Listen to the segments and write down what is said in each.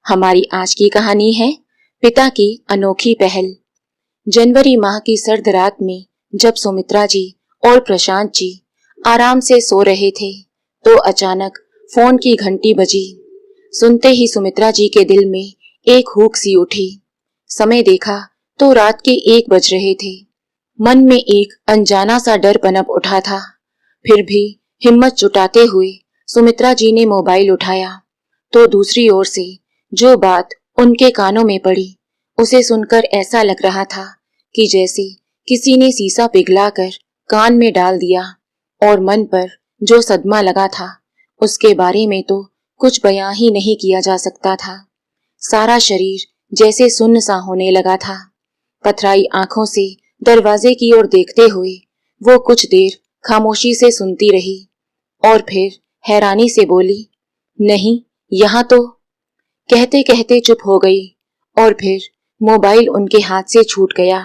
हमारी आज की कहानी है पिता की अनोखी पहल। जनवरी माह की सर्द रात में जब सुमित्रा जी और प्रशांत जी आराम से सो रहे थे तो अचानक फोन की घंटी बजी। सुनते ही सुमित्रा जी के दिल में एक हुक सी उठी। समय देखा तो रात के 1 बज रहे थे। मन में एक अनजाना सा डर पनप उठा था। फिर भी हिम्मत जुटाते हुए सुमित्रा जी ने मोबाइल उठाया तो दूसरी ओर से जो बात उनके कानों में पड़ी उसे सुनकर ऐसा लग रहा था कि जैसे किसी ने शीशा पिघलाकर कान में डाल दिया, और मन पर जो सदमा लगा था उसके बारे में तो कुछ बयां ही नहीं किया जा सकता था। सारा शरीर जैसे सुन्न सा होने लगा था। पथराई आंखों से दरवाजे की ओर देखते हुए वो कुछ देर खामोशी से सुनती रही और फिर हैरानी से बोली, नहीं, यहाँ तो। कहते कहते चुप हो गई और फिर मोबाइल उनके हाथ से छूट गया।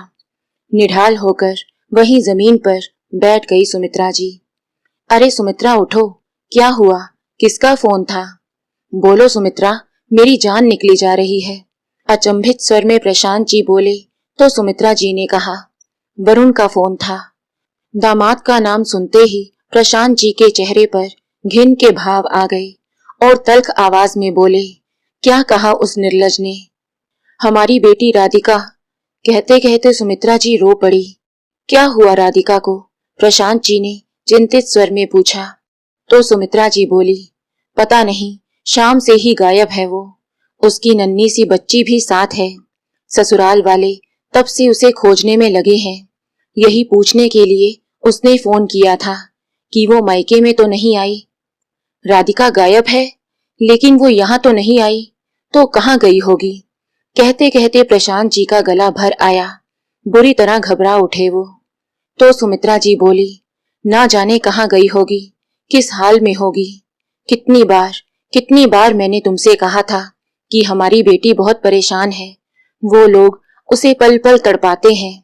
निढाल होकर वहीं जमीन पर बैठ गई सुमित्रा जी। अरे सुमित्रा उठो, क्या हुआ? किसका फोन था? बोलो सुमित्रा, मेरी जान निकली जा रही है। अचंभित स्वर में प्रशांत जी बोले तो सुमित्रा जी ने कहा, वरुण का फोन था। दामाद का नाम सुनते ही प्रशांत जी के चेहरे पर घिन के भाव आ गए और तल्ख आवाज में बोले, क्या कहा उस निर्लज ने? हमारी बेटी राधिका। कहते कहते सुमित्रा जी रो पड़ी। क्या हुआ राधिका को? प्रशांत जी ने चिंतित स्वर में पूछा तो सुमित्रा जी बोली, पता नहीं, शाम से ही गायब है वो। उसकी नन्ही सी बच्ची भी साथ है। ससुराल वाले तब से उसे खोजने में लगे हैं। यही पूछने के लिए उसने फोन किया था कि वो मायके में तो नहीं आई। राधिका गायब है, लेकिन वो यहाँ तो नहीं आई, तो कहाँ गई होगी? कहते कहते प्रशांत जी का गला भर आया। बुरी तरह घबरा उठे वो। तो सुमित्रा जी बोली, ना जाने कहाँ गई होगी, किस हाल में होगी। कितनी बार मैंने तुमसे कहा था कि हमारी बेटी बहुत परेशान है। वो लोग उसे पल पल तड़पाते हैं।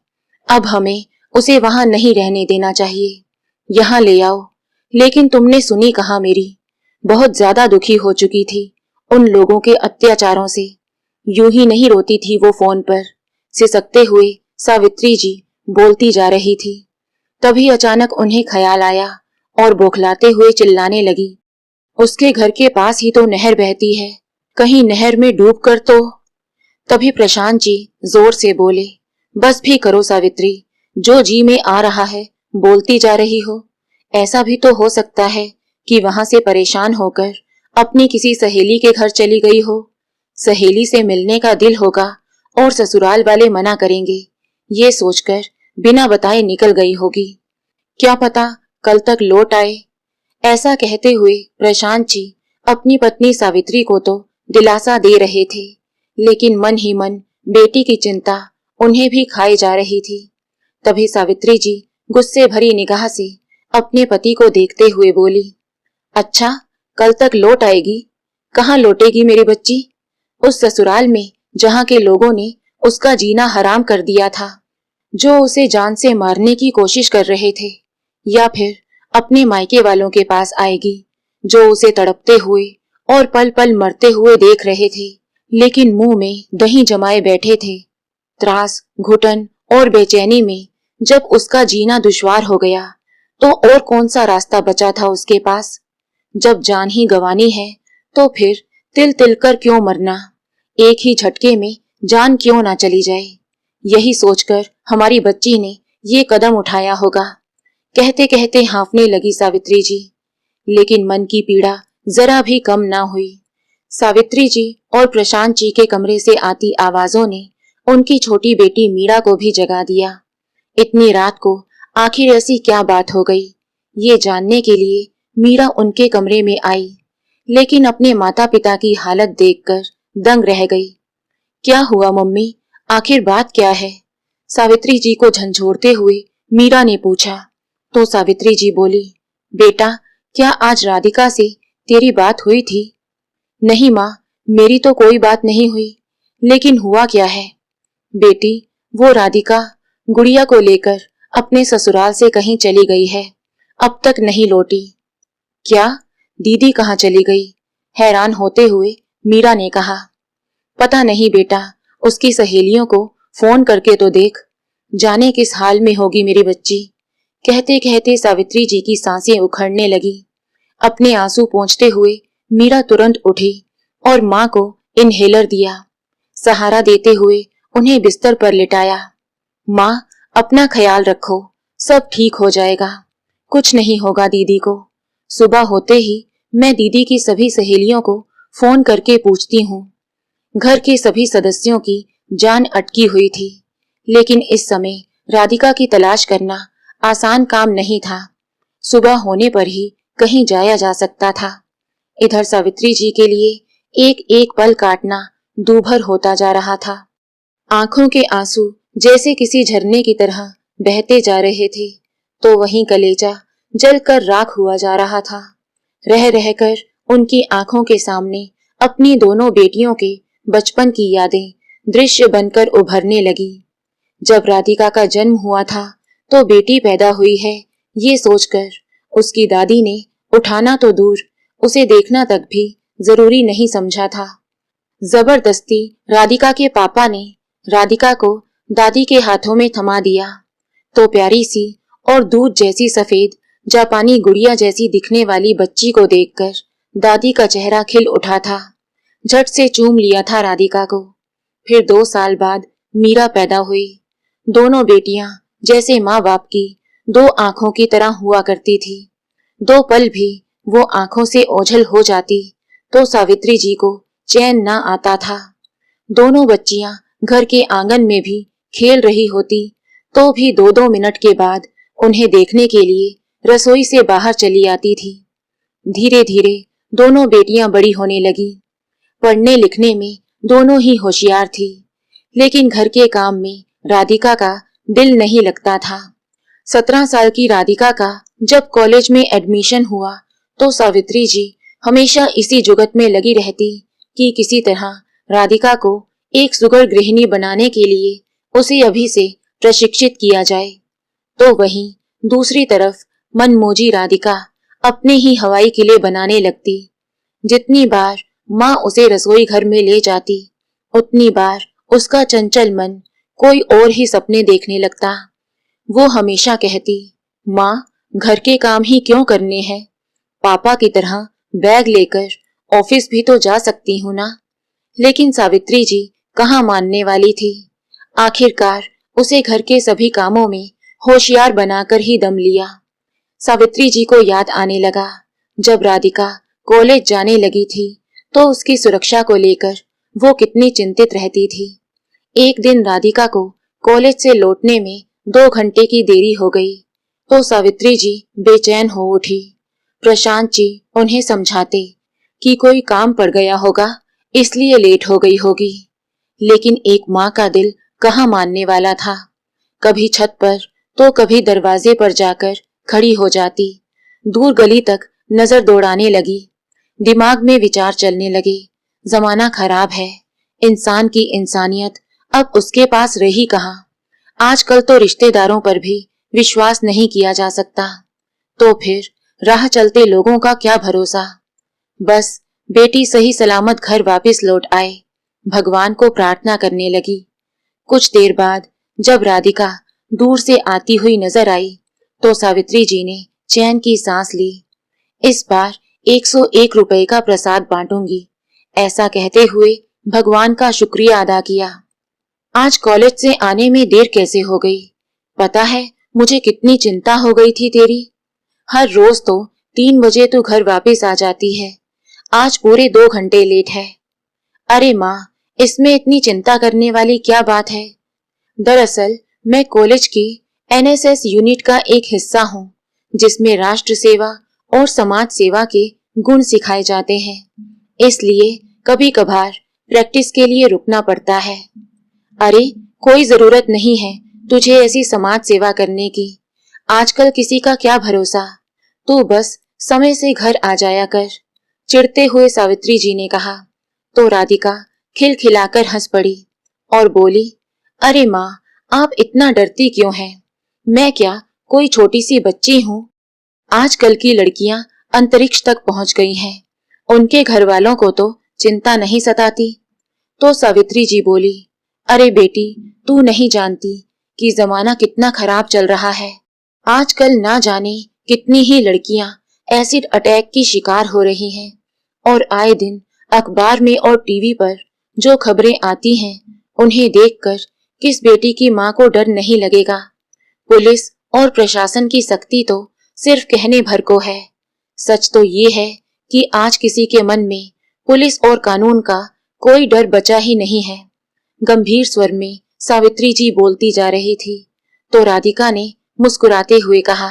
अब हमें उसे वहां नहीं रहने देना चाहिए। यहाँ ले आओ। लेकिन तुमने सुनी कहाँ मेरी? बहुत ज्यादा दुखी हो चुकी थी उन लोगों के अत्याचारों से। यूं ही नहीं रोती थी वो फोन पर। सिसकते हुए सावित्री जी बोलती जा रही थी। तभी अचानक उन्हें ख्याल आया और बौखलाते हुए चिल्लाने लगी, उसके घर के पास ही तो नहर बहती है, कहीं नहर में डूब कर तो। तभी प्रशांत जी जोर से बोले, बस भी करो सावित्री, जो जी में आ रहा है बोलती जा रही हो। ऐसा भी तो हो सकता है कि वहां से परेशान होकर अपनी किसी सहेली के घर चली गई हो। सहेली से मिलने का दिल होगा और ससुराल वाले मना करेंगे, ये सोचकर बिना बताए निकल गई होगी। क्या पता कल तक लौट आए। ऐसा कहते हुए प्रशांत जी अपनी पत्नी सावित्री को तो दिलासा दे रहे थे, लेकिन मन ही मन बेटी की चिंता उन्हें भी खाई जा रही थी। तभी सावित्री जी गुस्से भरी निगाह से अपने पति को देखते हुए बोली, अच्छा, कल तक लौट आएगी? कहाँ लौटेगी मेरी बच्ची? उस ससुराल में जहाँ के लोगों ने उसका जीना हराम कर दिया था, जो उसे जान से मारने की कोशिश कर रहे थे? या फिर अपने मायके वालों के पास आएगी, जो उसे तड़पते हुए और पल पल मरते हुए देख रहे थे, लेकिन मुंह में दही जमाए बैठे थे। त्रास, घुटन और बेचैनी में जब उसका जीना दुश्वार हो गया तो और कौन सा रास्ता बचा था उसके पास? जब जान ही गंवानी है तो फिर तिल तिल कर क्यों मरना? एक ही झटके में जान क्यों ना चली जाए? यही सोचकर हमारी बच्ची ने ये कदम उठाया होगा। कहते कहते हाँफने लगी सावित्री जी, लेकिन मन की पीड़ा जरा भी कम ना हुई। सावित्री जी और प्रशांत जी के कमरे से आती आवाजों ने उनकी छोटी बेटी मीरा को भी जगा दिया। इतनी रात को आखिर ऐसी क्या बात हो गई, ये जानने के लिए मीरा उनके कमरे में आई, लेकिन अपने माता पिता की हालत देखकर दंग रह गई। क्या हुआ मम्मी, आखिर बात क्या है? सावित्री जी को झंझोड़ते हुए मीरा ने पूछा तो सावित्री जी बोली, बेटा, क्या आज राधिका से तेरी बात हुई थी? नहीं माँ, मेरी तो कोई बात नहीं हुई, लेकिन हुआ क्या है? बेटी, वो राधिका गुड़िया को लेकर अपने ससुराल से कहीं चली गई है, अब तक नहीं लौटी। क्या? दीदी कहाँ चली गई? हैरान होते हुए मीरा ने कहा। पता नहीं बेटा, उसकी सहेलियों को फोन करके तो देख, जाने किस हाल में होगी मेरी बच्ची। कहते कहते सावित्री जी की सांसें उखड़ने लगी। अपने आंसू पोंछते हुए मीरा तुरंत उठी और माँ को इनहेलर दिया। सहारा देते हुए उन्हें बिस्तर पर लिटाया। माँ, अपना ख्याल रखो, सब ठीक हो जाएगा, कुछ नहीं होगा दीदी को। सुबह होते ही मैं दीदी की सभी सहेलियों को फोन करके पूछती हूँ। घर के सभी सदस्यों की जान अटकी हुई थी, लेकिन इस समय राधिका की तलाश करना आसान काम नहीं था। सुबह होने पर ही कहीं जाया जा सकता था। इधर सावित्री जी के लिए एक एक पल काटना दूभर होता जा रहा था। आंखों के आंसू जैसे किसी झरने की तरह बहते जा रहे थे, तो वहीं कलेजा जलकर राख हुआ जा रहा था। रह रहकर उनकी आंखों के सामने अपनी दोनों बेटियों के बचपन की यादें दृश्य बनकर उभरने लगी। जब राधिका का जन्म हुआ था तो बेटी पैदा हुई है, ये सोचकर उसकी दादी ने उठाना तो दूर, उसे देखना तक भी जरूरी नहीं समझा था। जबरदस्ती राधिका के पापा ने राधिका को दादी के हाथों में थमा दिया, तो प्यारी सी और दूध जैसी सफेद जापानी गुड़िया जैसी दिखने वाली बच्ची को देखकर दादी का चेहरा खिल उठा था। झट से चूम लिया था राधिका को। फिर 2 साल बाद मीरा पैदा हुई। दोनों बेटियां जैसे माँ बाप की 2 आंखों की तरह हुआ करती थी। 2 पल भी वो आंखों से ओझल हो जाती तो सावित्री जी को चैन न आता था। दोनों बच्चियां घर के आंगन में भी खेल रही होती तो भी 2-2 मिनट के बाद उन्हें देखने के लिए रसोई से बाहर चली आती थी। धीरे धीरे दोनों बेटियां बड़ी होने लगी। पढ़ने लिखने में दोनों ही होशियार थी, लेकिन घर के काम में राधिका का दिल नहीं लगता था। 17 साल की राधिका का जब कॉलेज में एडमिशन हुआ तो सावित्री जी हमेशा इसी जुगत में लगी रहती कि किसी तरह राधिका को एक सुगर गृहिणी बनाने के लिए उसे अभी से प्रशिक्षित किया जाए। तो वहीं दूसरी तरफ मनमोजी राधिका अपने ही हवाई किले बनाने लगती। जितनी बार माँ उसे रसोई घर में ले जाती, उतनी बार उसका चंचल मन कोई और ही सपने देखने लगता। वो हमेशा कहती, माँ, घर के काम ही क्यों करने हैं? पापा की तरह बैग लेकर ऑफिस भी तो जा सकती हूँ ना। लेकिन सावित्री जी कहाँ मानने वाली थी। आखिरकार उसे घर के सभी कामों में होशियार बनाकर ही दम लिया। सावित्री जी को याद आने लगा, जब राधिका कॉलेज जाने लगी थी तो उसकी सुरक्षा को लेकर वो कितनी चिंतित रहती थी। एक दिन राधिका को कॉलेज से लौटने में 2 घंटे की देरी हो गई तो सावित्री जी बेचैन हो उठी। प्रशांत जी उन्हें समझाते कि कोई काम पड़ गया होगा, इसलिए लेट हो गई होगी। लेकिन एक माँ का दिल कहाँ मानने वाला था। कभी छत पर तो कभी दरवाजे पर जाकर खड़ी हो जाती। दूर गली तक नजर दौड़ाने लगी। दिमाग में विचार चलने लगे, जमाना खराब है, इंसान की इंसानियत अब उसके पास रही कहाँ। आजकल तो रिश्तेदारों पर भी विश्वास नहीं किया जा सकता, तो फिर राह चलते लोगों का क्या भरोसा। बस बेटी सही सलामत घर वापस लौट आए, भगवान को प्रार्थना करने लगी। कुछ देर बाद जब राधिका दूर से आती हुई नजर आई तो सावित्री जी ने चैन की सांस ली। इस बार 101 रुपए का प्रसाद बांटूंगी, ऐसा कहते हुए भगवान का शुक्रिया अदा किया। आज कॉलेज से आने में देर कैसे हो गई? पता है मुझे कितनी चिंता हो गई थी तेरी। हर रोज तो 3 बजे तू घर वापस आ जाती है, आज पूरे 2 घंटे लेट है। अरे माँ, इसमें इतनी चिंता करने वाली क्या बात है? दरअसल मैं कॉलेज की एनएसएस यूनिट का एक हिस्सा हूँ, जिसमें राष्ट्र सेवा और समाज सेवा के गुण सिखाए जाते हैं, इसलिए कभी कभार प्रैक्टिस के लिए रुकना पड़ता है। अरे कोई जरूरत नहीं है तुझे ऐसी समाज सेवा करने की, आजकल किसी का क्या भरोसा, तू बस समय से घर आ जाया कर, चिढ़ते हुए सावित्री जी ने कहा। तो राधिका खिलखिलाकर हंस पड़ी और बोली, अरे माँ, आप इतना डरती क्यों हैं? मैं क्या कोई छोटी सी बच्ची हूँ? आजकल की लड़कियां अंतरिक्ष तक पहुंच गई हैं, उनके घर वालों को तो चिंता नहीं सताती। तो सावित्री जी बोली, अरे बेटी, तू नहीं जानती कि जमाना कितना खराब चल रहा है। आजकल ना जाने कितनी ही लड़कियां एसिड अटैक की शिकार हो रही हैं और आए दिन अखबार में और टीवी पर जो खबरें आती हैं उन्हें देखकर किस बेटी की माँ को डर नहीं लगेगा। पुलिस और प्रशासन की सख्ती तो सिर्फ कहने भर को है। सच तो ये है कि आज किसी के मन में पुलिस और कानून का कोई डर बचा ही नहीं है। गंभीर स्वर में सावित्री जी बोलती जा रही थी तो राधिका ने मुस्कुराते हुए कहा,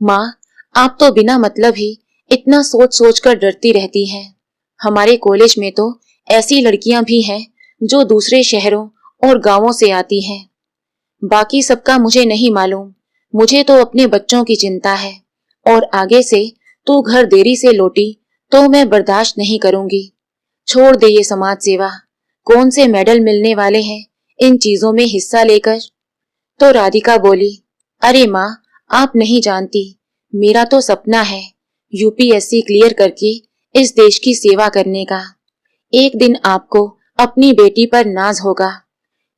माँ, आप तो बिना मतलब ही इतना सोच सोच कर डरती रहती हैं। हमारे कॉलेज में तो ऐसी लड़कियां भी हैं जो दूसरे शहरों और गांवों से आती हैं। बाकी सबका मुझे नहीं मालूम, मुझे तो अपने बच्चों की चिंता है और आगे से तू घर देरी से लौटी तो मैं बर्दाश्त नहीं करूंगी। छोड़ दे ये समाज सेवा, कौन से मेडल मिलने वाले हैं इन चीजों में हिस्सा लेकर। तो राधिका बोली, अरे माँ, आप नहीं जानती, मेरा तो सपना है यूपीएससी क्लियर करके इस देश की सेवा करने का। एक दिन आपको अपनी बेटी पर नाज होगा,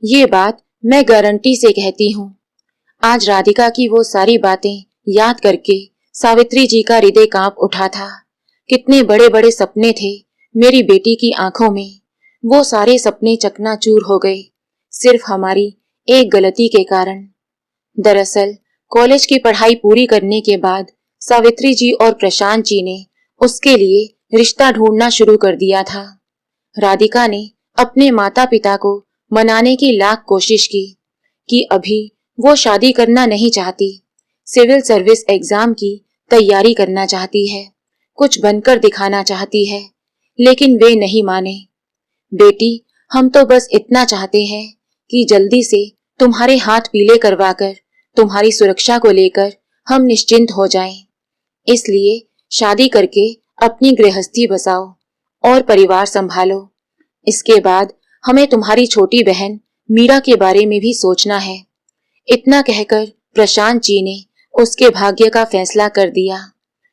ये बात मैं गारंटी से कहती हूँ। आज राधिका की वो सारी बातें याद करके सावित्री जी का हृदय कांप उठा था। कितने बड़े बड़े सपने थे मेरी बेटी की आंखों में, वो सारे सपने चकनाचूर हो गए सिर्फ हमारी एक गलती के कारण। दरअसल कॉलेज की पढ़ाई पूरी करने के बाद सावित्री जी और प्रशांत जी ने उसके लिए रिश्ता ढूंढना शुरू कर दिया था। राधिका ने अपने माता पिता को मनाने की लाख कोशिश की कि अभी वो शादी करना नहीं चाहती, सिविल सर्विस एग्जाम की तैयारी करना चाहती है, कुछ बनकर दिखाना चाहती है, लेकिन वे नहीं माने। बेटी, हम तो बस इतना चाहते हैं कि जल्दी से तुम्हारे हाथ पीले करवाकर तुम्हारी सुरक्षा को लेकर हम निश्चिंत हो जाएं। इसलिए शादी करके अपनी गृहस्थी बसाओ और परिवार संभालो। इसके बाद हमें तुम्हारी छोटी बहन मीरा के बारे में भी सोचना है। इतना कहकर प्रशांत जी ने उसके भाग्य का फैसला कर दिया।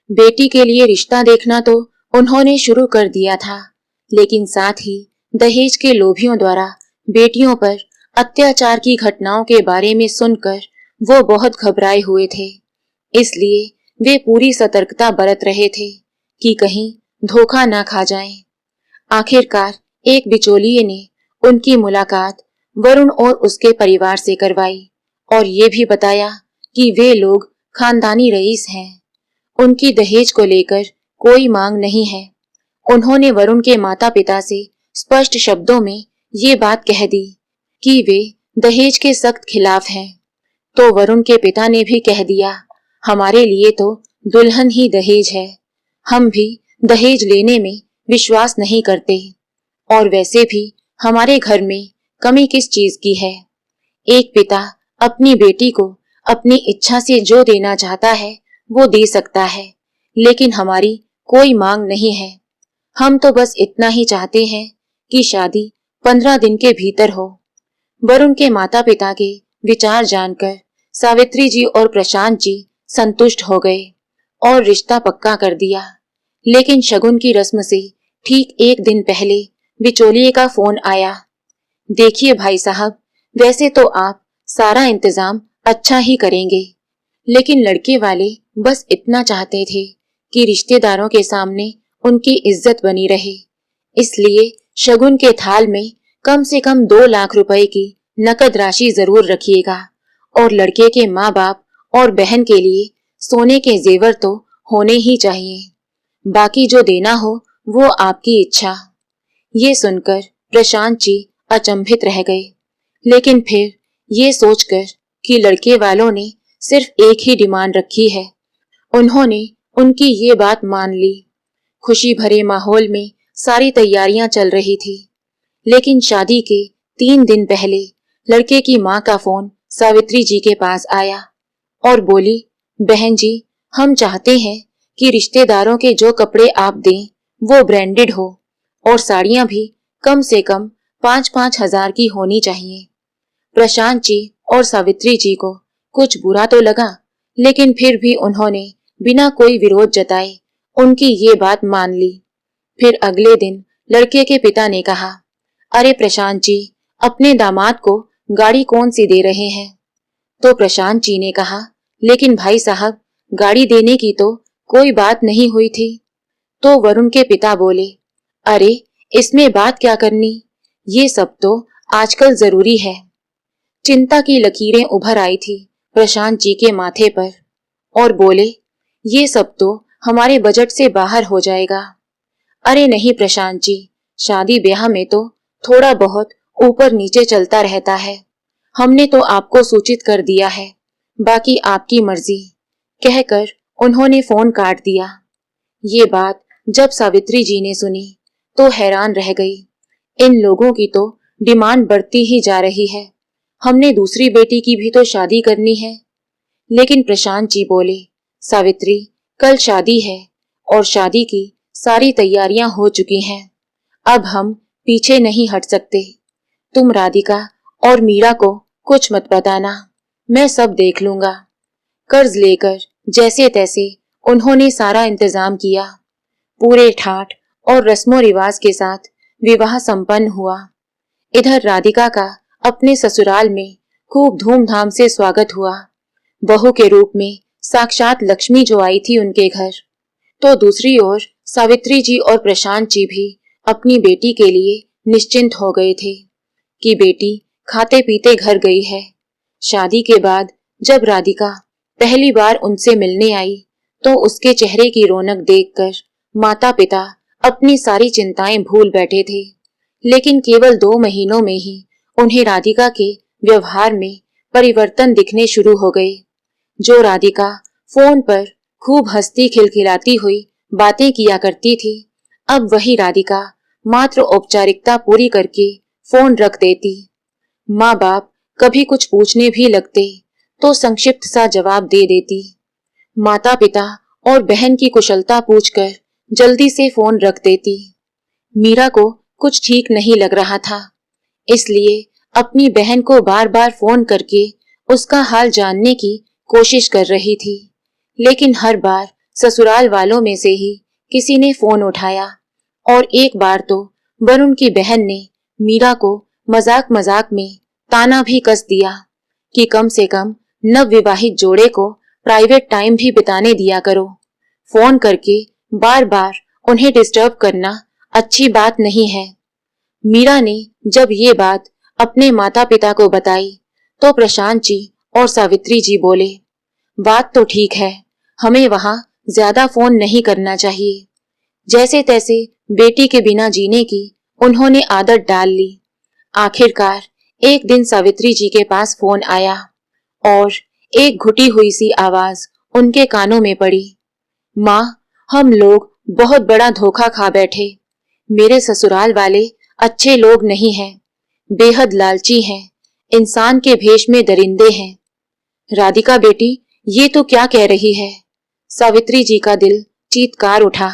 बेटी के लिए रिश्ता देखना तो उन्होंने शुरू कर दिया था, लेकिन साथ ही दहेज के लोभियों द्वारा बेटियों पर अत्याचार की घटनाओं के बारे में सुनकर वो बहुत घबराए हुए थे। इसलिए वे पूरी सतर्कता बरत रहे थे कि कहीं धोखा ना खा जाएं। आखिरकार एक बिचौलिए ने उनकी मुलाकात वरुण और उसके परिवार से करवाई और ये भी बताया कि वे लोग खानदानी रईस हैं। उनकी दहेज को लेकर कोई मांग नहीं है। उन्होंने वरुण के माता पिता से स्पष्ट शब्दों में ये बात कह दी कि वे दहेज के सख्त खिलाफ हैं। तो वरुण के पिता ने भी कह दिया, हमारे लिए तो दुल्हन ही दहेज है, हम भी दहेज लेने में विश्वास नहीं करते, और वैसे भी हमारे घर में कमी किस चीज की है। एक पिता अपनी बेटी को अपनी इच्छा से जो देना चाहता है वो दे सकता है, लेकिन हमारी कोई मांग नहीं है। हम तो बस इतना ही चाहते हैं कि शादी 15 दिन के भीतर हो। वरुण के माता पिता के विचार जानकर सावित्री जी और प्रशांत जी संतुष्ट हो गए और रिश्ता पक्का कर दिया। लेकिन शगुन की रस्म से ठीक एक दिन पहले बिचौलिए का फोन आया। देखिए भाई साहब, वैसे तो आप सारा इंतजाम अच्छा ही करेंगे, लेकिन लड़के वाले बस इतना चाहते थे कि रिश्तेदारों के सामने उनकी इज्जत बनी रहे। इसलिए शगुन के थाल में कम से कम 2 लाख रुपए की नकद राशि जरूर रखिएगा और लड़के के माँ बाप और बहन के लिए सोने के जेवर तो होने ही चाहिए। बाकी जो देना हो वो आपकी इच्छा। ये सुनकर प्रशांत जी अचंभित रह गए, लेकिन फिर ये सोचकर कि लड़के वालों ने सिर्फ एक ही डिमांड रखी है, उन्होंने उनकी ये बात मान ली। खुशी भरे माहौल में सारी तैयारियां चल रही थी, लेकिन शादी के 3 दिन पहले लड़के की माँ का फोन सावित्री जी के पास आया और बोली, बहन जी, हम चाहते हैं कि रिश्तेदारों के जो कपड़े आप दें वो ब्रांडेड हो और साड़ियां भी कम से कम 5-5 हजार की होनी चाहिए। प्रशांत जी और सावित्री जी को कुछ बुरा तो लगा, लेकिन फिर भी उन्होंने बिना कोई विरोध जताए उनकी ये बात मान ली। फिर अगले दिन लड़के के पिता ने कहा, अरे प्रशांत जी, अपने दामाद को गाड़ी कौन सी दे रहे हैं? तो प्रशांत जी ने कहा, लेकिन भाई साहब, गाड़ी देने की तो कोई बात नहीं हुई थी। तो वरुण के पिता बोले, अरे इसमें बात क्या करनी, ये सब तो आजकल जरूरी है। चिंता की लकीरें उभर आई थी प्रशांत जी के माथे पर और बोले, ये सब तो हमारे बजट से बाहर हो जाएगा। अरे नहीं प्रशांत जी, शादी ब्याह में तो थोड़ा बहुत ऊपर नीचे चलता रहता है। हमने तो आपको सूचित कर दिया है, बाकी आपकी मर्जी, कहकर उन्होंने फोन काट दिया। ये बात जब सावित्री जी ने सुनी तो हैरान रह गई। इन लोगों की तो डिमांड बढ़ती ही जा रही है। हमने दूसरी बेटी की भी तो शादी करनी है। लेकिन प्रशांत जी बोले, सावित्री, कल शादी है और शादी की सारी तैयारियां हो चुकी हैं। अब हम पीछे नहीं हट सकते। तुम राधिका और मीरा को कुछ मत बताना, मैं सब देख लूंगा। कर्ज लेकर जैसे तैसे उन्होंने सारा इंतजाम किया। पूरे ठाठ और रस्मों रिवाज के साथ विवाह संपन्न हुआ। इधर राधिका का अपने ससुराल में खूब धूमधाम से स्वागत हुआ। बहू के रूप में साक्षात लक्ष्मी जो आई थी उनके घर। तो दूसरी ओर सावित्री जी और प्रशांत जी भी अपनी बेटी के लिए निश्चिंत हो गए थे कि बेटी खाते पीते घर गई है। शादी के बाद जब राधिका पहली बार उनसे मिलने आई तो उसके चेहरे की रौनक देखकर माता पिता अपनी सारी चिंताएं भूल बैठे थे। लेकिन केवल 2 महीनों में ही उन्हें राधिका के व्यवहार में परिवर्तन दिखने शुरू हो गए। जो राधिका फोन पर खूब हंसती खिलखिलाती हुई बातें किया करती थी, अब वही राधिका मात्र औपचारिकता पूरी करके फोन रख देती। माँ बाप कभी कुछ पूछने भी लगते तो संक्षिप्त सा जवाब दे देती। माता पिता और बहन की कुशलता पूछकर जल्दी से फोन रख देती। मीरा को कुछ ठीक नहीं लग रहा था, इसलिए अपनी बहन को बार बार फोन करके उसका हाल जानने की कोशिश कर रही थी। लेकिन हर बार ससुराल वालों में से ही किसी ने फोन उठाया और एक बार तो वरुण की बहन ने मीरा को मजाक मजाक में ताना भी कस दिया कि कम से कम नवविवाहित जोड़े को प्राइवेट टाइम भी बिताने दिया करो। फोन करके बार बार उन्हें डिस्टर्ब करना अच्छी बात नहीं है। मीरा ने जब ये बात अपने माता पिता को बताई तो प्रशांत जी और सावित्री जी बोले, बात तो ठीक है, हमें वहां ज्यादा फोन नहीं करना चाहिए। जैसे तैसे बेटी के बिना जीने की उन्होंने आदत डाल ली। आखिरकार एक दिन सावित्री जी के पास फोन आया और एक घुटी हुई सी आवाज उनके कानों में पड़ी, माँ, हम लोग बहुत बड़ा धोखा खा बैठे। मेरे ससुराल वाले अच्छे लोग नहीं हैं, बेहद लालची हैं, इंसान के भेष में दरिंदे हैं। राधिका बेटी, ये तो क्या कह रही है? सावित्री जी का दिल चीत्कार उठा।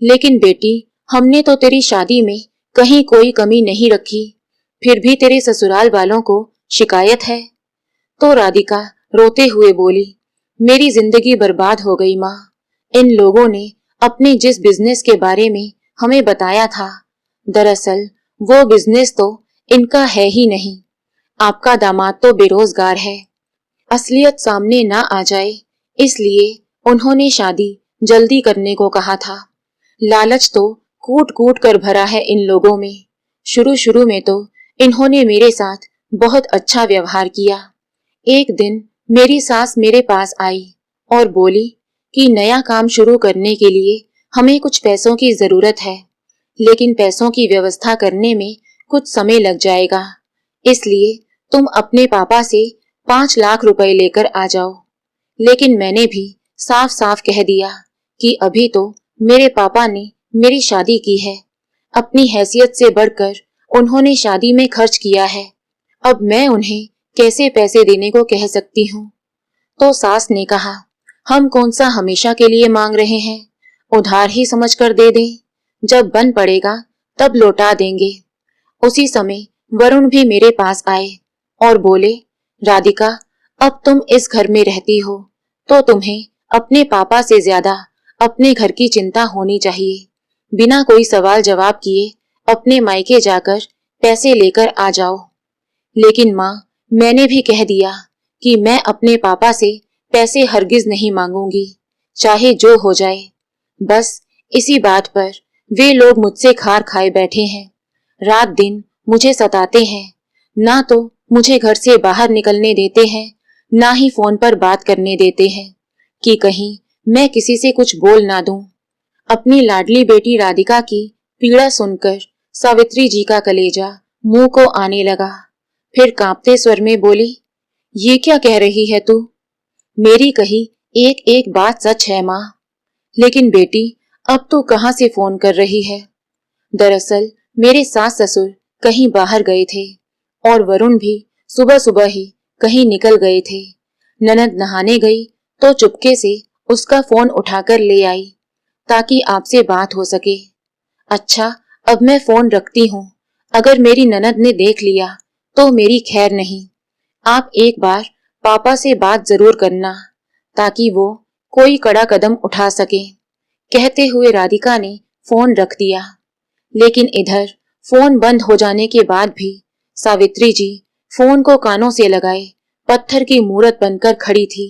लेकिन बेटी, हमने तो तेरी शादी में कहीं कोई कमी नहीं रखी, फिर भी तेरे ससुराल वालों को शिकायत है। तो राधिका रोते हुए बोली, मेरी जिंदगी बर्बाद हो गई माँ। इन लोगों ने अपने जिस बिजनेस के बारे में हमें बताया था, दरअसल वो बिजनेस तो इनका है ही नहीं। आपका दामाद तो बेरोजगार है। असलियत सामने ना आ जाए इसलिए उन्होंने शादी जल्दी करने को कहा था। लालच तो कूट कूट कर भरा है इन लोगों में। शुरू शुरू में तो इन्होंने मेरे साथ बहुत अच्छा व्यवहार किया। एक दिन मेरी सास मेरे पास आई और बोली कि नया काम शुरू करने के लिए हमें कुछ पैसों की जरूरत है, लेकिन पैसों की व्यवस्था करने में कुछ समय लग जाएगा, इसलिए तुम अपने पापा से 5 लाख रुपए लेकर आ जाओ। लेकिन मैंने भी साफ साफ कह दिया कि अभी तो मेरे पापा ने मेरी शादी की है, अपनी हैसियत से बढ़कर उन्होंने शादी में खर्च किया है, अब मैं उन्हें कैसे पैसे देने को कह सकती हूँ। तो सास ने कहा, हम कौन सा हमेशा के लिए मांग रहे हैं, उधार ही समझ कर दे दें, जब बन पड़ेगा तब लौटा देंगे। उसी समय वरुण भी मेरे पास आए और बोले, राधिका, अब तुम इस घर में रहती हो तो तुम्हें अपने पापा से ज्यादा अपने घर की चिंता होनी चाहिए। बिना कोई सवाल जवाब किए अपने मायके जाकर पैसे लेकर आ जाओ। लेकिन माँ, मैंने भी कह दिया कि मैं अपने पापा से पैसे हरगिज नहीं मांगूंगी, चाहे जो हो जाए। बस इसी बात पर वे लोग मुझसे खार खाए बैठे हैं। रात दिन मुझे सताते हैं। ना तो मुझे घर से बाहर निकलने देते हैं, ना ही फोन पर बात करने देते हैं कि कहीं मैं किसी से कुछ बोल ना दूं। अपनी लाडली बेटी राधिका की पीड़ा सुनकर सावित्री जी का कलेजा मुंह को आने लगा। फिर कांपते स्वर में बोली, ये क्या कह रही है तू? मेरी कही एक एक बात सच है माँ। लेकिन बेटी, अब तू कहाँ से फोन कर रही है? दरअसल मेरे सास ससुर कहीं बाहर गए थे और वरुण भी सुबह सुबह ही कहीं निकल गए थे। ननद नहाने गई तो चुपके से उसका फोन उठाकर ले आई ताकि आपसे बात हो सके। अच्छा, अब मैं फोन रखती हूँ। अगर मेरी ननद ने देख लिया तो मेरी खैर नहीं। आप एक बार पापा से बात जरूर करना ताकि वो कोई कड़ा कदम उठा सके। कहते हुए राधिका ने फोन रख दिया। लेकिन इधर फोन बंद हो जाने के बाद भी सावित्री जी फोन को कानों से लगाए पत्थर की मूरत बनकर खड़ी थी।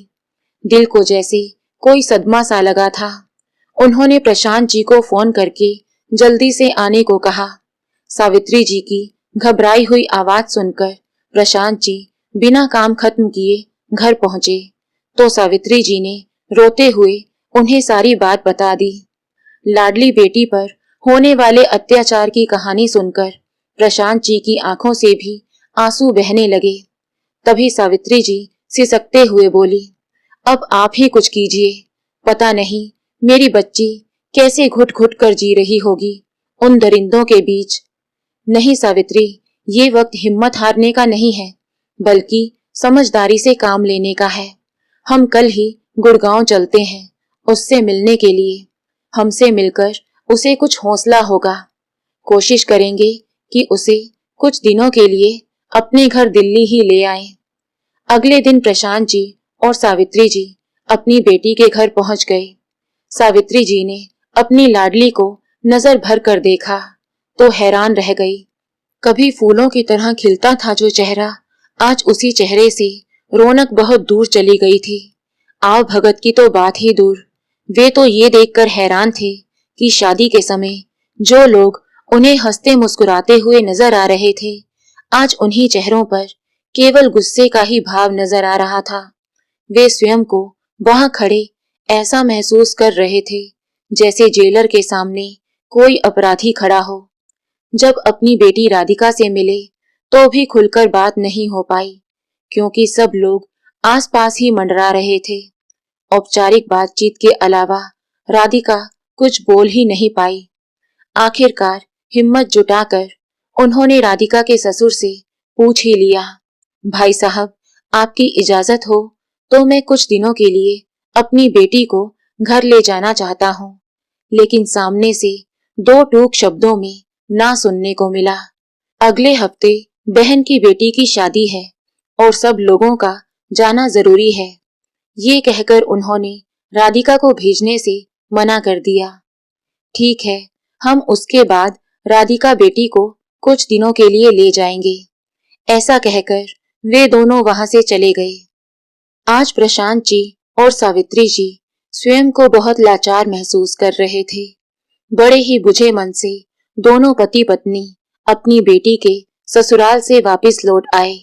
दिल को जैसे कोई सदमा सा लगा था। उन्होंने प्रशांत जी को फोन करके जल्दी से आने को कहा। सावित्री जी की घबराई हुई आवाज सुनकर प्रशांत जी बिना काम खत्म किए घर पहुंचे तो सावित्री जी ने रोते हुए उन्हें सारी बात बता दी। लाडली बेटी पर होने वाले अत्याचार की कहानी सुनकर प्रशांत जी की आंखों से भी आंसू बहने लगे। तभी सावित्री जी सिसकते हुए बोली, अब आप ही कुछ कीजिए। पता नहीं मेरी बच्ची कैसे घुट घुट कर जी रही होगी उन दरिंदों के बीच। नहीं सावित्री, ये वक्त हिम्मत हारने का नहीं है, बल्कि समझदारी से काम लेने का है। हम कल ही गुड़गांव चलते हैं उससे मिलने के लिए। हमसे मिलकर उसे कुछ हौसला होगा। कोशिश करेंगे कि उसे कुछ दिनों के लिए अपने घर दिल्ली ही ले आएं। अगले दिन प्रशांत जी और सावित्री जी अपनी बेटी के घर पहुंच गए। सावित्री जी ने अपनी लाडली को नजर भर कर देखा तो हैरान रह गई। कभी फूलों की तरह खिलता था जो चेहरा, आज उसी चेहरे से रौनक बहुत दूर चली गई थी। आव भगत की तो बात ही दूर। वे तो ये देखकर हैरान थे कि शादी के समय जो लोग उन्हें हंसते मुस्कुराते हुए नजर आ रहे थे, आज उन्हीं चेहरों पर केवल गुस्से का ही भाव नजर आ रहा था। वे स्वयं को वहां खड़े ऐसा महसूस कर रहे थे जैसे जेलर के सामने कोई अपराधी खड़ा हो। जब अपनी बेटी राधिका से मिले तो भी खुलकर बात नहीं हो पाई क्योंकि सब लोग आसपास ही मंडरा रहे थे। औपचारिक बातचीत के अलावा राधिका कुछ बोल ही नहीं पाई। आखिरकार हिम्मत जुटाकर उन्होंने राधिका के ससुर से पूछ ही लिया, भाई साहब, आपकी इजाजत हो तो मैं कुछ दिनों के लिए अपनी बेटी को घर ले जाना चाहता हूँ। लेकिन सामने से दो टूक शब्दों में ना सुनने को मिला। अगले हफ्ते बहन की बेटी की शादी है और सब लोगों का जाना जरूरी है। ये कहकर उन्होंने राधिका को भेजने से मना कर दिया। ठीक है, हम उसके बाद राधिका बेटी को कुछ दिनों के लिए ले जाएंगे। ऐसा कहकर वे दोनों वहां से चले गए। आज प्रशांत जी और सावित्री जी स्वयं को बहुत लाचार महसूस कर रहे थे। बड़े ही बुझे मन से दोनों पति पत्नी अपनी बेटी के ससुराल से वापस लौट आए।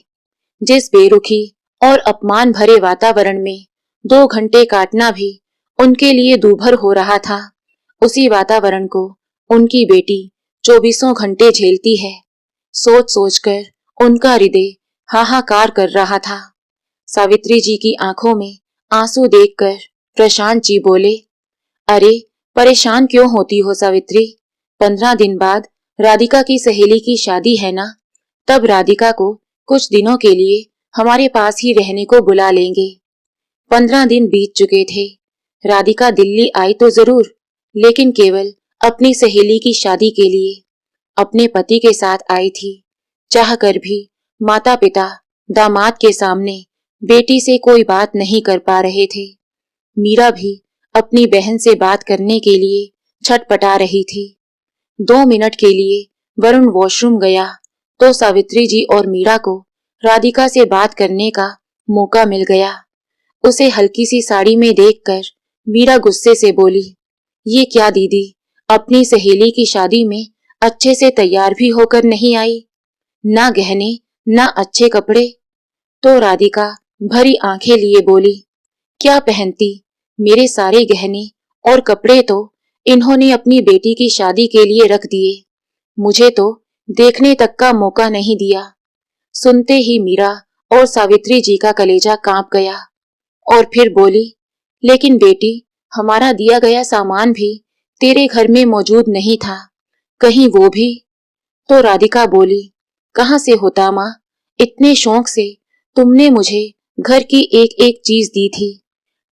जिस बेरुखी और अपमान भरे वातावरण में 2 घंटे काटना भी उनके लिए दूभर हो रहा था, उसी वातावरण को उनकी बेटी 24 घंटे झेलती है। सोच सोचकर उनका हृदय हाहाकार कर रहा था। सावित्री जी की आंखों में आंसू देखकर प्रशांत जी बोले, अरे परेशान क्यों होती हो सावित्री? 15 दिन बाद राधिका की सहेली की शादी है ना, तब राधिका को कुछ दिनों के लिए हमारे पास ही रहने को बुला लेंगे। 15 दिन बीत चुके थे। राधिका दिल्ली आई तो जरूर, लेकिन केवल अपनी सहेली की शादी के लिए। अपने पति के साथ आई थी। चाह कर भी माता पिता दामाद के सामने बेटी से कोई बात नहीं कर पा रहे थे। मीरा भी अपनी बहन से बात करने के लिए छटपटा रही थी। 2 मिनट के लिए वरुण वॉशरूम गया तो सावित्री जी और मीरा को राधिका से बात करने का मौका मिल गया। उसे हल्की सी साड़ी में देखकर मीरा गुस्से से बोली, ये क्या दीदी, अपनी सहेली की शादी में अच्छे से तैयार भी होकर नहीं आई, ना गहने ना अच्छे कपड़े। तो राधिका भरी आंखें लिए बोली, क्या पहनती, मेरे सारे गहने और कपड़े तो इन्होंने अपनी बेटी की शादी के लिए रख दिए, मुझे तो देखने तक का मौका नहीं दिया। सुनते ही मीरा और सावित्री जी का कलेजा कांप गया और फिर बोली, लेकिन बेटी, हमारा दिया गया सामान भी तेरे घर में मौजूद नहीं था, कहीं वो भी। तो राधिका बोली, कहाँ से होता माँ, इतने शौक से तुमने मुझे घर की एक एक चीज दी थी,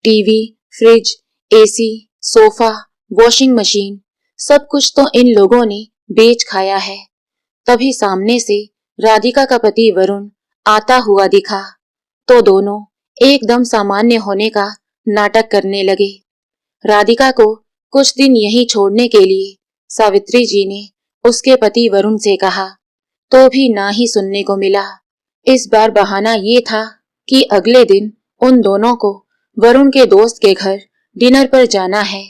TV, fridge, AC, sofa, washing machine, सब कुछ तो इन लोगों ने बेच खाया है। तभी सामने से राधिका का पति वरुण आता हुआ दिखा तो दोनों एकदम सामान्य होने का नाटक करने लगे। राधिका को कुछ दिन यहीं छोड़ने के लिए सावित्री जी ने उसके पति वरुण से कहा, तो भी ना ही सुनने को मिला। इस बार बहाना ये था कि अगले दिन उन दोनों को वरुण के दोस्त के घर डिनर पर जाना है,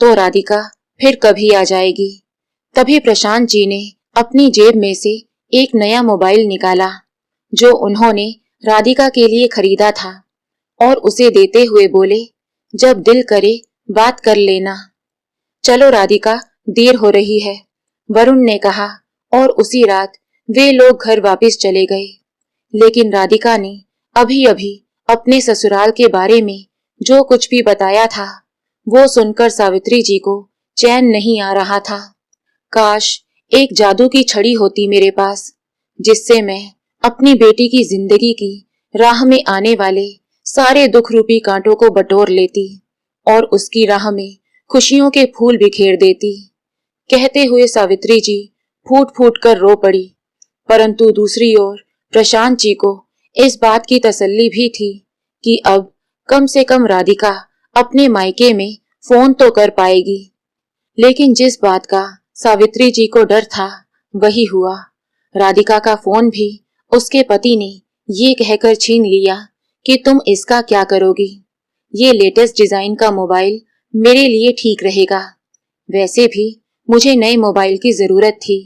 तो राधिका फिर कभी आ जाएगी। तभी प्रशांत जी ने अपनी जेब में से एक नया मोबाइल निकाला जो उन्होंने राधिका के लिए खरीदा था और उसे देते हुए बोले, जब दिल करे बात कर लेना। चलो राधिका, देर हो रही है, वरुण ने कहा और उसी रात वे लोग घर वापस चले गए। लेकिन राधिका ने अभी अभी अपने ससुराल के बारे में जो कुछ भी बताया था वो सुनकर सावित्री जी को चैन नहीं आ रहा था। काश एक जादू की छड़ी होती मेरे पास, जिससे मैं अपनी बेटी की जिंदगी की राह में आने वाले सारे दुख रूपी कांटों को बटोर लेती और उसकी राह में खुशियों के फूल बिखेर देती। कहते हुए सावित्री जी फूट फूट कर रो पड़ी। परंतु दूसरी ओर प्रशांत जी को इस बात की तसल्ली भी थी कि अब कम से कम राधिका अपने मायके में फोन तो कर पाएगी। लेकिन जिस बात का सावित्री जी को डर था वही हुआ। राधिका का फोन भी उसके पति ने ये कहकर छीन लिया कि तुम इसका क्या करोगी, ये लेटेस्ट डिजाइन का मोबाइल मेरे लिए ठीक रहेगा, वैसे भी मुझे नए मोबाइल की जरूरत थी,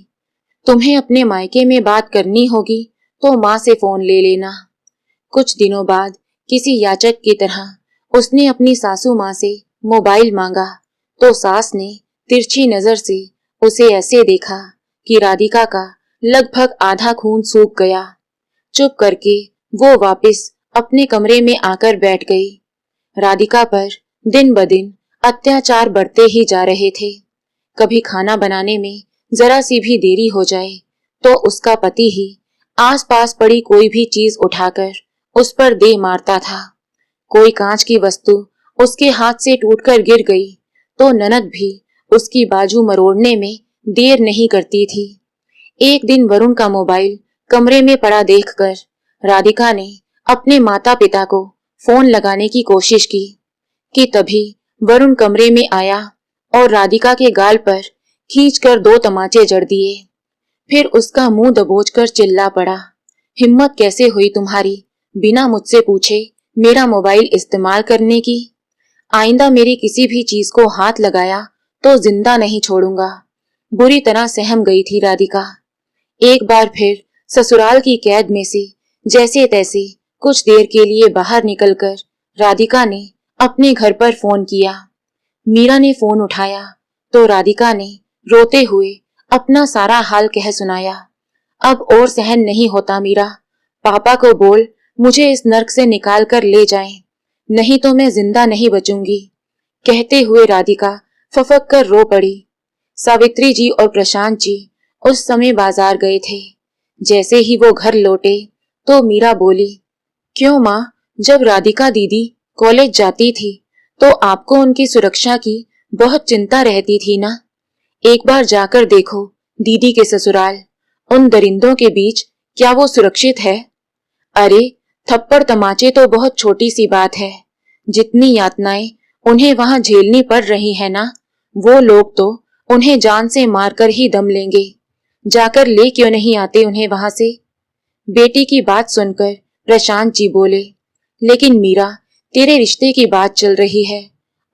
तुम्हें अपने मायके में बात करनी होगी तो माँ से फोन ले लेना। कुछ दिनों बाद किसी याचक की तरह उसने अपनी सासू माँ से मोबाइल मांगा तो सास ने तिरछी नजर से उसे ऐसे देखा कि राधिका का लगभग आधा खून सूख गया। चुप करके वो वापस अपने कमरे में आकर बैठ गई। राधिका पर दिन ब दिन अत्याचार बढ़ते ही जा रहे थे। कभी खाना बनाने में जरा सी भी देरी हो जाए तो उसका पति ही आसपास पड़ी कोई भी चीज उठाकर उस पर दे मारता था। कोई कांच की वस्तु उसके हाथ से टूटकर गिर गई तो ननद भी उसकी बाजू मरोड़ने में देर नहीं करती थी। एक दिन वरुण का मोबाइल कमरे में पड़ा देखकर राधिका ने अपने माता पिता को फोन लगाने की कोशिश की कि तभी वरुण कमरे में आया और राधिका के गाल पर खींचकर 2 तमाचे जड़ दिए। फिर उसका मुंह दबोचकर चिल्ला पड़ा, हिम्मत कैसे हुई तुम्हारी बिना मुझसे पूछे मेरा मोबाइल इस्तेमाल करने की? आइंदा मेरी किसी भी चीज को हाथ लगाया तो जिंदा नहीं छोड़ूंगा। बुरी तरह सहम गई थी राधिका। एक बार फिर ससुराल की कैद में से जैसे तैसे कुछ देर के लिए बाहर निकलकर राधिका ने अपने घर पर फोन किया। मीरा ने फोन उठाया तो राधिका ने रोते हुए अपना सारा हाल कह सुनाया। अब और सहन नहीं होता मीरा, पापा को बोल मुझे इस नर्क से निकाल कर ले जाएं, नहीं तो मैं जिंदा नहीं बचूंगी। कहते हुए राधिका फफक कर रो पड़ी। सावित्री जी और प्रशांत जी उस समय बाजार गए थे। जैसे ही वो घर लौटे तो मीरा बोली, क्यों माँ, जब राधिका दीदी कॉलेज जाती थी तो आपको उनकी सुरक्षा की बहुत चिंता रहती थी ना? एक बार जाकर देखो दीदी के ससुराल, उन दरिंदों के बीच क्या वो सुरक्षित है? अरे थप्पड़ तमाचे तो बहुत छोटी सी बात है, जितनी यातनाएं उन्हें वहां झेलनी पड़ रही है ना, वो लोग तो उन्हें जान से मारकर ही दम लेंगे। जाकर ले क्यों नहीं आते उन्हें वहां से? बेटी की बात सुनकर प्रशांत जी बोले, लेकिन मीरा, तेरे रिश्ते की बात चल रही है,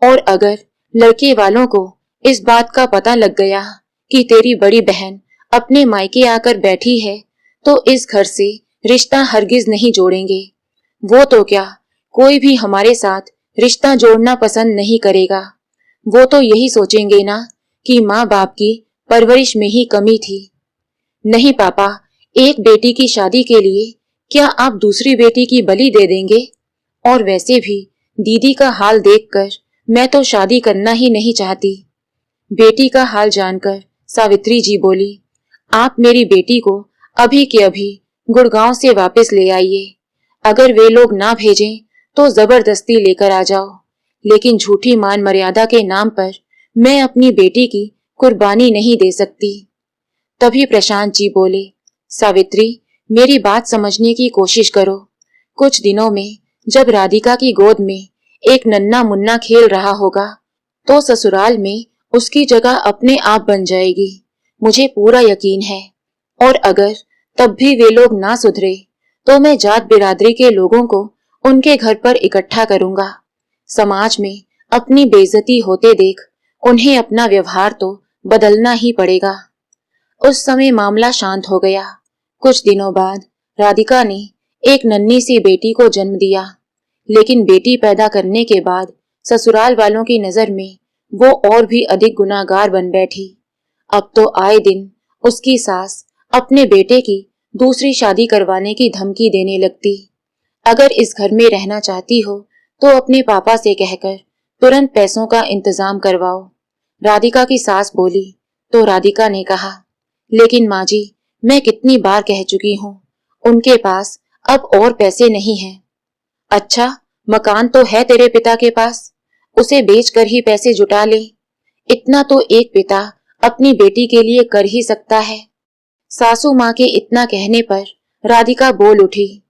और अगर लड़के वालों को इस बात का पता लग गया कि तेरी बड़ी बहन अपने मायके आकर बैठी है, तो इस घर से रिश्ता हरगिज नहीं जोड़ेंगे। वो तो क्या, कोई भी हमारे साथ रिश्ता जोड़ना पसंद नहीं करेगा। वो तो यही सोचेंगे ना कि माँ बाप की परवरिश में ही कमी थी। नहीं पापा, एक बेटी की शादी के लिए क्या आप दूसरी बेटी की बलि दे देंगे? और वैसे भी दीदी का हाल देखकर मैं तो शादी करना ही नहीं चाहती। बेटी का हाल जानकर सावित्री जी बोली, आप मेरी बेटी को अभी के अभी गुड़गांव से वापस ले आइए। अगर वे लोग ना भेजें तो जबरदस्ती लेकर आ जाओ, लेकिन झूठी मान मर्यादा के नाम पर मैं अपनी बेटी की कुर्बानी नहीं दे सकती। तभी प्रशांत जी बोले, सावित्री, मेरी बात समझने की कोशिश करो। कुछ दिनों में जब राधिका की गोद में एक नन्हा मुन्ना खेल रहा होगा, तो ससुराल में उसकी जगह अपने आप बन जाएगी, मुझे पूरा यकीन है। और अगर तब भी वे लोग ना सुधरे, तो मैं जात बिरादरी के लोगों को उनके घर पर इकट्ठा करूंगा। समाज में अपनी बेइज्जती होते देख उन्हें अपना व्यवहार तो बदलना ही पड़ेगा। उस समय मामला शांत हो गया। कुछ दिनों बाद राधिका ने एक नन्ही सी बेटी को जन्म दिया, लेकिन बेटी पैदा करने के बाद ससुराल वालों की नजर में वो और भी अधिक गुनाहगार बन बैठी। अब तो आए दिन उसकी सास अपने बेटे की दूसरी शादी करवाने की धमकी देने लगती। अगर इस घर में रहना चाहती हो तो अपने पापा से कहकर तुरंत पैसों का इंतजाम करवाओ, राधिका की सास बोली। तो राधिका ने कहा, लेकिन माँ जी, मैं कितनी बार कह चुकी हूँ, उनके पास अब और पैसे नहीं हैं। अच्छा, मकान तो है तेरे पिता के पास, उसे बेचकर ही पैसे जुटा ले। इतना तो एक पिता अपनी बेटी के लिए कर ही सकता है। सासू माँ के इतना कहने पर राधिका बोल उठी,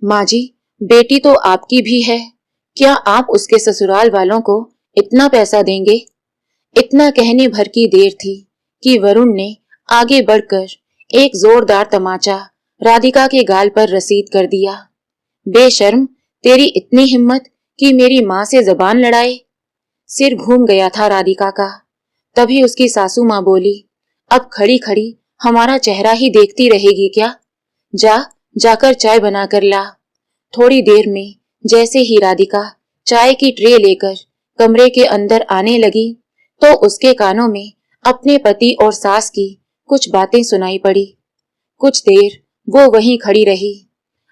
माँ जी, बेटी तो आपकी भी है, क्या आप उसके ससुराल वालों को इतना पैसा देंगे? इतना कहने भर की देर थी कि वरुण ने आगे बढ़कर एक जोरदार तमाचा राधिका के गाल पर रसीद कर दिया। बेशर्म, तेरी इतनी हिम्मत कि मेरी माँ से जबान लड़ाए। सिर घूम गया था राधिका का। तभी उसकी सासू माँ बोली, अब खड़ी खड़ी हमारा चेहरा ही देखती रहेगी क्या? जाकर चाय बना कर ला। थोड़ी देर में जैसे ही राधिका चाय की ट्रे लेकर कमरे के अंदर आने लगी, तो उसके कानों में अपने पति और सास की कुछ बातें सुनाई पड़ी। कुछ देर वो वहीं खड़ी रही।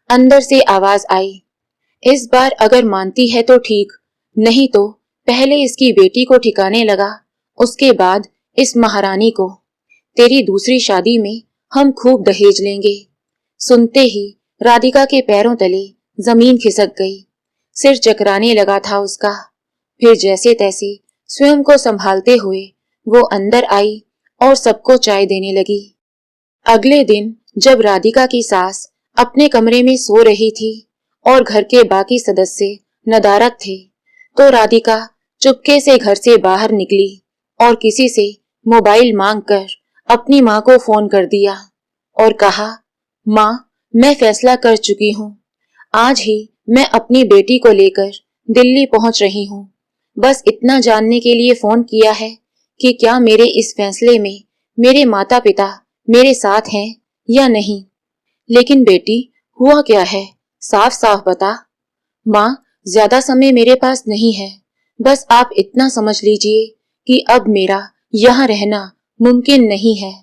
अंदर से आवाज आई, इस बार अगर मानती है तो ठीक, नहीं तो पहले इसकी बेटी को ठिकाने लगा, उसके बाद इस महारानी को। तेरी दूसरी शादी में हम खूब दहेज लेंगे। सुनते ही राधिका के पैरों तले जमीन खिसक गई। सिर चकराने लगा था उसका। फिर जैसे तैसे स्वयं को संभालते हुए वो अंदर आई और सबको चाय देने लगी। अगले दिन जब राधिका की सास अपने कमरे में सो रही थी और घर के बाकी सदस्य नदारद थे, तो राधिका चुपके से घर से बाहर निकली और किसी से मोबाइल मांगकर अपनी माँ को फोन कर दिया और कहा, माँ, मैं फैसला कर चुकी हूँ। आज ही मैं अपनी बेटी को लेकर दिल्ली पहुंच रही हूँ। बस इतना जानने के लिए फोन किया है कि क्या मेरे इस फैसले में मेरे माता पिता मेरे साथ हैं या नहीं। लेकिन बेटी, हुआ क्या है, साफ साफ बता। माँ, ज्यादा समय मेरे पास नहीं है, बस आप इतना समझ लीजिए कि अब मेरा यहाँ रहना मुमकिन नहीं है।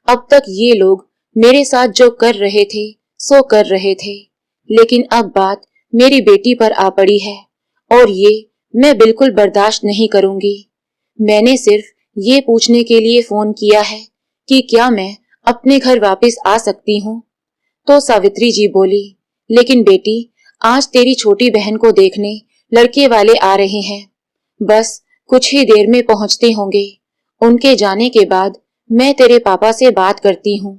अब तक ये लोग मेरे साथ जो कर रहे थे सो कर रहे थे, लेकिन अब बात मेरी बेटी पर आ पड़ी है और ये मैं बिल्कुल बर्दाश्त नहीं करूंगी। मैंने सिर्फ ये पूछने के लिए फोन किया है कि क्या मैं अपने घर वापस आ सकती हूँ। तो सावित्री जी बोली, लेकिन बेटी, आज तेरी छोटी बहन को देखने लड़के वाले आ रहे हैं, बस कुछ ही देर में पहुंचते होंगे। उनके जाने के बाद मैं तेरे पापा से बात करती हूँ।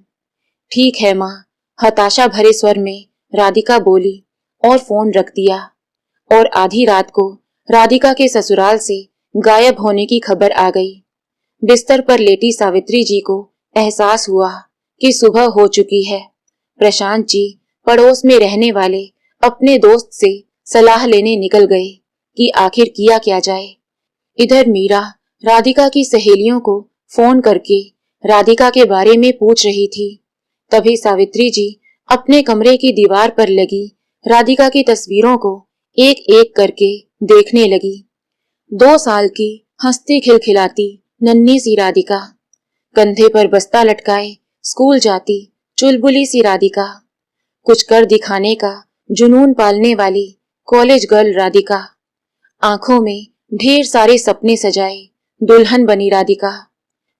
ठीक है माँ, हताशा भरे स्वर में राधिका बोली और फोन रख दिया। और आधी रात को राधिका के ससुराल से गायब होने की खबर आ गई। बिस्तर पर लेटी सावित्री जी को एहसास हुआ कि सुबह हो चुकी है। प्रशांत जी पड़ोस में रहने वाले अपने दोस्त से सलाह लेने निकल गए कि आखिर किया क्या जाए। इधर मीरा राधिका की सहेलियों को फोन करके राधिका के बारे में पूछ रही थी। तभी सावित्री जी अपने कमरे की दीवार पर लगी राधिका की तस्वीरों को एक एक करके देखने लगी। 2 साल की हंसती खिलखिलाती नन्ही सी राधिका, कंधे पर बस्ता लटकाए स्कूल जाती चुलबुली सी राधिका, कुछ कर दिखाने का जुनून पालने वाली कॉलेज गर्ल राधिका, आंखों में ढेर सारे सपने सजाए दुल्हन बनी राधिका।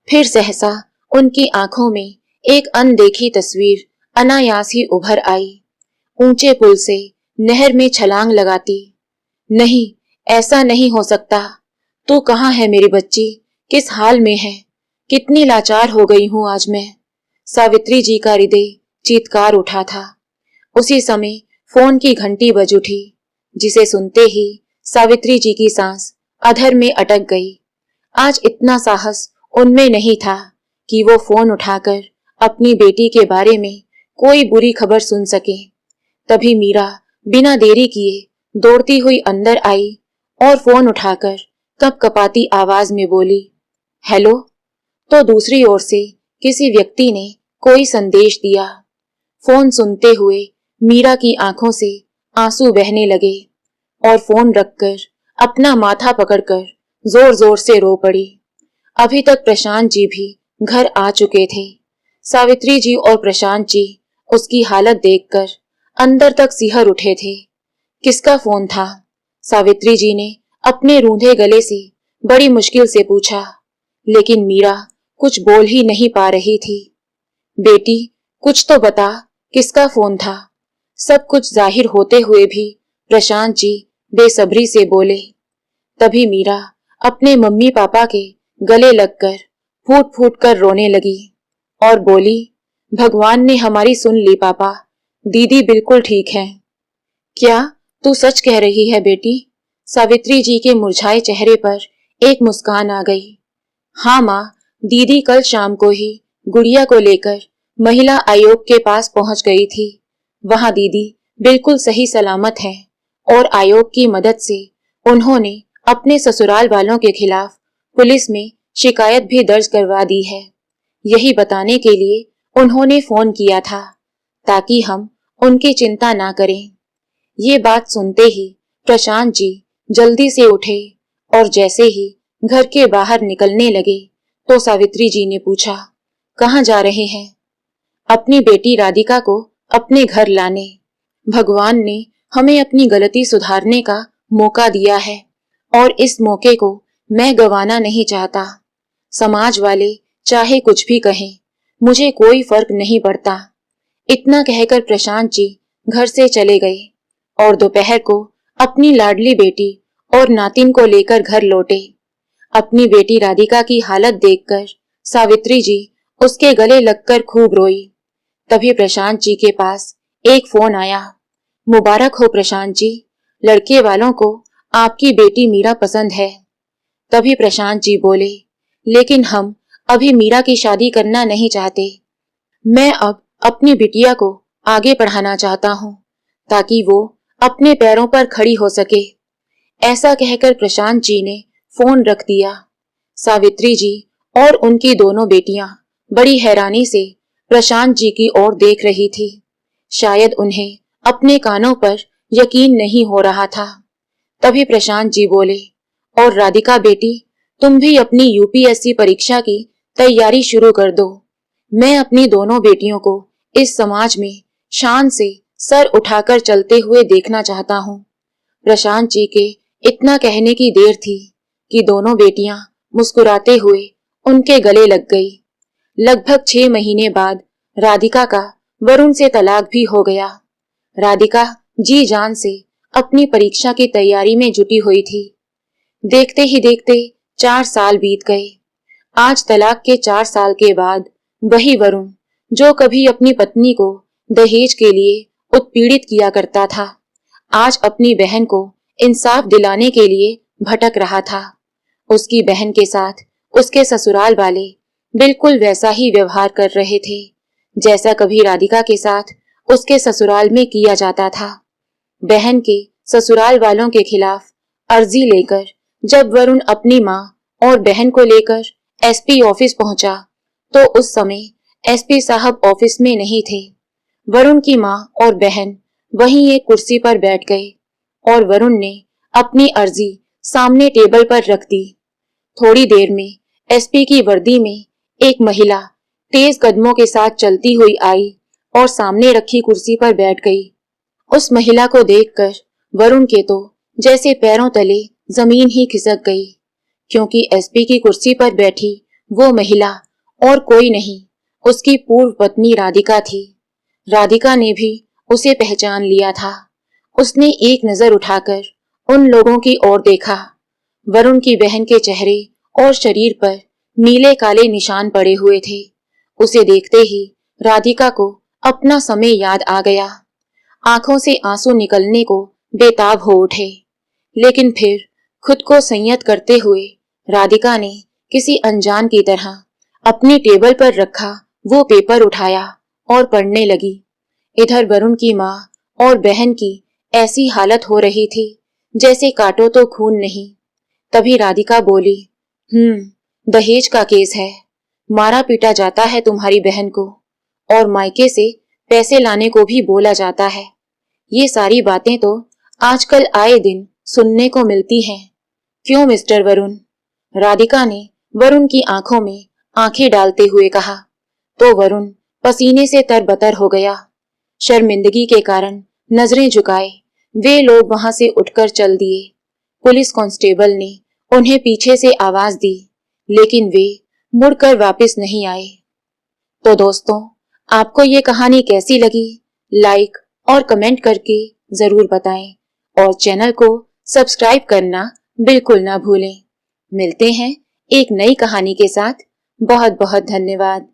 फिर सहसा उनकी आंखों में एक अनदेखी तस्वीर अनायास ही उभर आई। ऊंचे पुल से नहर में छलांग लगाती। नहीं, ऐसा नहीं हो सकता। तू कहाँ है मेरी बच्ची? किस हाल में है? कितनी लाचार हो गई हूँ आज मैं। सावित्री जी का हृदय चीत्कार उठा था। उसी समय फोन की घंटी बज उठी, जिसे सुनते ही सावित्री जी की सांस अधर में अटक गई। आज इतना साहस उनमें नहीं था कि वो फोन उठाकर अपनी बेटी के बारे में कोई बुरी खबर सुन सके। तभी मीरा बिना देरी किए दौड़ती हुई अंदर आई और फोन उठाकर कपकपाती आवाज में बोली, हेलो। तो दूसरी ओर से किसी व्यक्ति ने कोई संदेश दिया। फोन सुनते हुए मीरा की आंखों से आंसू बहने लगे और फोन रखकर अपना माथा पकड़कर जोर जोर से रो पड़ी। अभी तक प्रशांत जी भी घर आ चुके थे। सावित्री जी और प्रशांत जी उसकी हालत देखकर अंदर तक सिहर उठे थे। किसका फोन था? सावित्री जी ने अपने रूंधे गले से बड़ी मुश्किल से पूछा, लेकिन मीरा कुछ बोल ही नहीं पा रही थी। बेटी, कुछ तो बता, किसका फोन था? सब कुछ जाहिर होते हुए भी प्रशांत जी बेसब्री से बोले। तभी मीरा अपने मम्मी पापा के गले लगकर फूट फूट कर रोने लगी और बोली, भगवान ने हमारी सुन ली पापा, दीदी बिल्कुल ठीक है। क्या तू सच कह रही है बेटी? सावित्री जी के मुरझाए चेहरे पर एक मुस्कान आ गई। हाँ माँ, दीदी कल शाम को ही गुड़िया को लेकर महिला आयोग के पास पहुंच गई थी। वहां दीदी बिल्कुल सही सलामत है और आयोग की मदद से उन्होंने अपने ससुराल वालों के खिलाफ पुलिस में शिकायत भी दर्ज करवा दी है। यही बताने के लिए उन्होंने फोन किया था, ताकि हम उनकी चिंता ना करें। ये बात सुनते ही प्रशांत जी जल्दी से उठे और जैसे ही घर के बाहर निकलने लगे तो सावित्री जी ने पूछा, कहाँ जा रहे हैं? अपनी बेटी राधिका को अपने घर लाने। भगवान ने हमें अपनी गलती सुधारने का मौका दिया है और इस मौके को मैं गंवाना नहीं चाहता। समाज वाले चाहे कुछ भी कहें, मुझे कोई फर्क नहीं पड़ता। इतना कहकर प्रशांत जी घर से चले गए और दोपहर को अपनी लाडली बेटी और नातिन को लेकर घर लौटे। अपनी बेटी राधिका की हालत देखकर सावित्री जी उसके गले लगकर खूब रोई। तभी प्रशांत जी के पास एक फोन आया। मुबारक हो प्रशांत जी, लड़के वालों को आपकी बेटी मीरा पसंद है। तभी प्रशांत जी बोले, लेकिन हम अभी मीरा की शादी करना नहीं चाहते। मैं अब अपनी बिटिया को आगे पढ़ाना चाहता हूँ, ताकि वो अपने पैरों पर खड़ी हो सके। ऐसा कहकर प्रशांत जी ने फोन रख दिया। सावित्री जी और उनकी दोनों बेटियां बड़ी हैरानी से प्रशांत जी की ओर देख रही थी। शायद उन्हें अपने कानों पर यकीन नहीं हो रहा था। तभी प्रशांत जी बोले, और राधिका बेटी, तुम भी अपनी यूपीएससी परीक्षा की तैयारी शुरू कर दो। मैं अपनी दोनों बेटियों को इस समाज में शान से सर उठाकर चलते हुए देखना चाहता हूँ। प्रशांत जी के इतना कहने की देर थी कि दोनों बेटियां मुस्कुराते हुए उनके गले लग गई। लगभग 6 महीने बाद राधिका का वरुण से तलाक भी हो गया। राधिका जी जान से अपनी परीक्षा की तैयारी में जुटी हुई थी। देखते ही देखते 4 साल बीत गए। आज तलाक के 4 साल के बाद वही वरुण, जो कभी अपनी पत्नी को दहेज के लिए उत्पीड़ित किया करता था, आज अपनी बहन को इंसाफ दिलाने के लिए भटक रहा था। उसकी बहन के साथ उसके ससुराल वाले बिल्कुल वैसा ही व्यवहार कर रहे थे जैसा कभी राधिका के साथ उसके ससुराल में किया जाता था। बहन के ससुराल वालों के खिलाफ अर्जी लेकर जब वरुण अपनी माँ और बहन को लेकर एसपी ऑफिस पहुंचा तो उस समय एसपी साहब ऑफिस में नहीं थे। वरुण की माँ और बहन वहीं एक कुर्सी पर बैठ गए और वरुण ने अपनी अर्जी सामने टेबल पर रख दी। थोड़ी देर में एसपी की वर्दी में एक महिला तेज कदमों के साथ चलती हुई आई और सामने रखी कुर्सी पर बैठ गई। उस महिला को देखकर वरुण के तो जैसे पैरों तले जमीन ही खिसक गई, क्योंकि एसपी की कुर्सी पर बैठी वो महिला और कोई नहीं, उसकी पूर्व पत्नी राधिका थी। राधिका ने भी उसे पहचान लिया था। उसने एक नजर उठाकर उन लोगों की ओर देखा। वरुण की बहन के चेहरे और शरीर पर नीले काले निशान पड़े हुए थे। उसे देखते ही राधिका को अपना समय याद आ गया। आंखों से आंसू निकलने को बेताब हो उठे, लेकिन फिर खुद को संयत करते हुए राधिका ने किसी अनजान की तरह अपनी टेबल पर रखा वो पेपर उठाया और पढ़ने लगी। इधर वरुण की माँ और बहन की ऐसी हालत हो रही थी जैसे काटो तो खून नहीं। तभी राधिका बोली, दहेज का केस है, मारा पीटा जाता है तुम्हारी बहन को और मायके से पैसे लाने को भी बोला जाता है। ये सारी बातें तो आजकल आए दिन सुनने को मिलती हैं। क्यों मिस्टर वरुण? राधिका ने वरुण की आंखों में आंखें डालते हुए कहा। तो वरुण पसीने से तरबतर हो गया। शर्मिंदगी के कारण नजरें झुकाए वे लोग वहां से उठकर चल दिए। पुलिस कांस्टेबल ने उन्हें पीछे से आवाज दी, लेकिन वे मुड़कर वापस नहीं आए। तो दोस्तों, आपको ये कहानी कैसी लगी? लाइक और कमेंट करके जरूर बताएं और चैनल को सब्सक्राइब करना बिल्कुल ना भूलें। मिलते हैं एक नई कहानी के साथ। बहुत बहुत धन्यवाद।